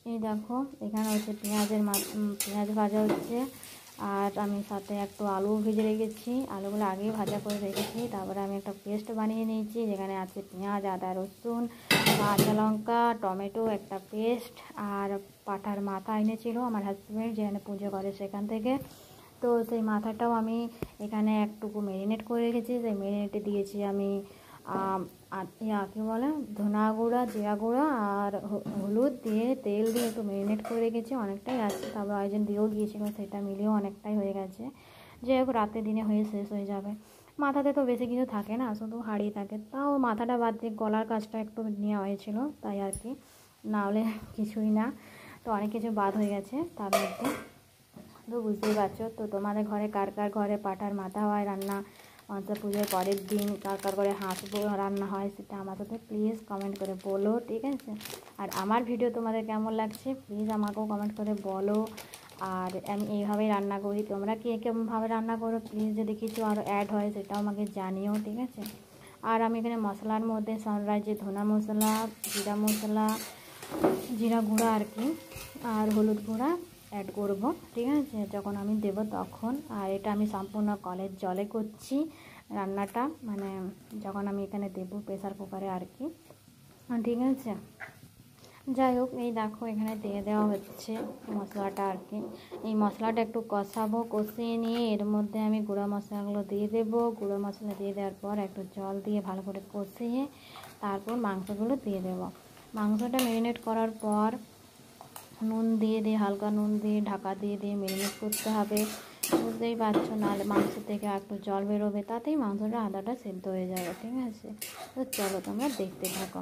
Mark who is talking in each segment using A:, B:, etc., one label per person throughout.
A: এই দেখো এখানে হচ্ছে পেঁয়াজ ভাজা হচ্ছে। আর আমি সাথে একটু আলু ভেজে রেখেছি, আলুগুলো আগেই ভাজা করে রেখেছি। তারপরে আমি একটা পেস্ট বানিয়ে নিয়েছি, যেখানে আছে পেঁয়াজ, আদা, রসুন, কাঁচা লঙ্কা, টমেটো, একটা পেস্ট। আর পাঁঠার মাথা এনেছিল আমার হাজব্যান্ড, যেখানে পুজো করে সেখান থেকে। তো সেই মাথাটাও আমি এখানে একটুকু ম্যারিনেট করে রেখেছি। সেই ম্যারিনেটে দিয়েছি আমি কী বলে ধনা গুঁড়া, জিরা গুঁড়া আর হলুদ দিয়ে তেল দিয়ে একটু ম্যারিনেট করে রেখেছি। অনেকটাই আছে, তারপর আয়োজন দিয়েও গিয়েছিলো, সেটা মিলিয়েও অনেকটাই হয়ে গেছে। যাই হোক রাতে দিনে হয়ে শেষ হয়ে যাবে। মাথাতে তো বেশি কিছু থাকে না, শুধু হাঁড়ি থাকে। তাও মাথাটা বাদ দিয়ে গলার কাজটা একটু নেওয়া হয়েছিল, তাই আর কি, না হলে কিছুই না। তো অনেক কিছু বাদ হয়ে গেছে তার মধ্যে, তো বুঝতেই পারছো। তো তোমাদের ঘরে কার কার ঘরে পাঁঠার মাথা হয় রান্না, মনসা পুজোর পরের দিন কার কার ঘরে হাঁসবো রান্না হয়, সেটা আমাকে প্লিজ কমেন্ট করে বলো, ঠিক আছে? আর আমার ভিডিও তোমাদের কেমন লাগছে প্লিজ আমাকেও কমেন্ট করে বলো। আর আমি এইভাবেই রান্না করি, তোমরা কি কেমনভাবে রান্না করো প্লিজ, যদি কিছু আরও অ্যাড হয় সেটাও আমাকে জানিও, ঠিক আছে? আর আমি এখানে মশলার মধ্যে সানরাইজের ধনা মশলা, জিরা মশলা, জিরা গুঁড়া আর কি, আর হলুদ গুঁড়া অ্যাড করব, ঠিক আছে, যখন আমি দেব তখন। আর এটা আমি সম্পূর্ণ কলের জলে করছি রান্নাটা, মানে যখন আমি এখানে দেবো প্রেসার কুকারে আর কি, ঠিক আছে? যাই হোক এই দেখো এখানে দিয়ে দেওয়া হচ্ছে মশলাটা আর কি। এই মশলাটা একটু কষাবো, কষিয়ে নিয়ে এর মধ্যে আমি গুঁড়ো মশলাগুলো দিয়ে দেবো। গুঁড়ো মশলা দিয়ে দেওয়ার পর একটু জল দিয়ে ভালো করে কষিয়ে তারপর মাংসগুলো দিয়ে দেবো। মাংসটা ম্যারিনেট করার পর নুন দিয়ে হালকা নুন দিয়ে ঢাকা দিয়ে ম্যারিনেট করতে হবে। বুঝতেই পারছো, নাহলে মাংস থেকে একটু জল বেরোবে, তাতেই মাংসটা আদাটা সেদ্ধ হয়ে যাবে, ঠিক আছে? তো চলো তোমরা দেখতে থাকো।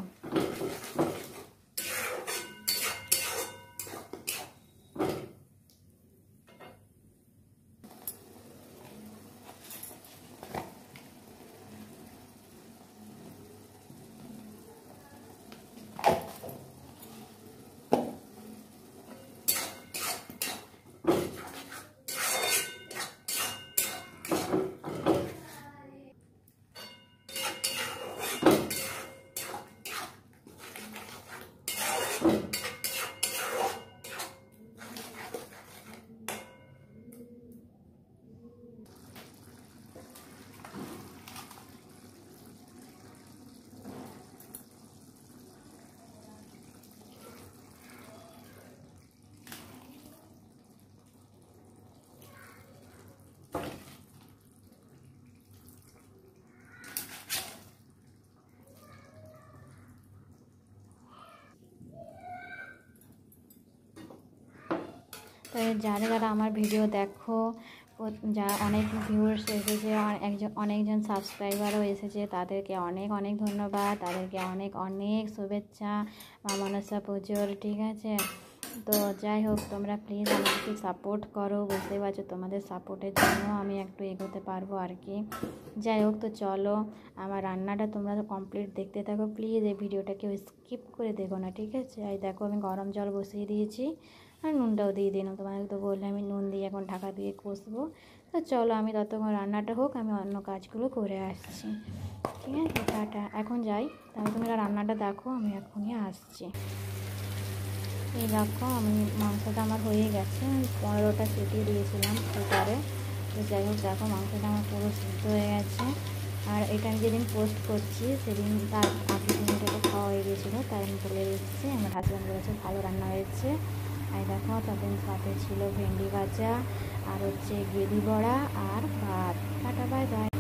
A: তো যারা যারা আমার ভিডিও দেখো, যা অনেক ভিউয়ার্স এসেছে, অনেকজন সাবস্ক্রাইবারও এসেছে, তাদেরকে অনেক অনেক ধন্যবাদ, তাদেরকে অনেক অনেক শুভেচ্ছা মা মনসা পুজোর, ঠিক আছে? তো যাই হোক তোমরা প্লিজ আমাকে সাপোর্ট করো, বুঝতে পারছো, তোমাদের সাপোর্টের জন্য আমি একটু এগোতে পারবো আর কি। যাই হোক তো চলো আমার রান্নাটা তোমরা কমপ্লিট দেখতে থাকো প্লিজ, এই ভিডিওটা কেউ স্কিপ করে দেখো না, ঠিক আছে? এই দেখো আমি গরম জল বসিয়ে দিয়েছি আর নুনটাও দিয়ে দিলাম, তোমাদের তো বললে আমি নুন দিয়ে এখন ঢাকা দিয়ে কষবো। তো চলো আমি ততক্ষণ রান্নাটা হোক, আমি অন্য কাজগুলো করে আসছি, ঠিক আছে? টাটা, এখন যাই, তাহলে তোমরা রান্নাটা দেখো, আমি এখনই আসছি। এই দেখো আমি মাংসটা আমার হয়ে গেছে, 15টা সিটি দিয়েছিলাম কুকারে। তো যাই হোক দেখো মাংসটা আমার পুরো সিদ্ধ হয়ে গেছে। আর এটা আমি যেদিন পোস্ট করছি সেদিন তার আগের দিনটা তো খাওয়া হয়ে গিয়েছিলো, তাই আমি বলে দিচ্ছি, আমার হাজব্যান্ড বলেছে ভালো রান্না হয়েছে। আর দেখো তাদের সাথে ছিল ভেন্ডি ভাজা আর হচ্ছে গেঁদি বড়া আর ভাত। Tata, bye bye.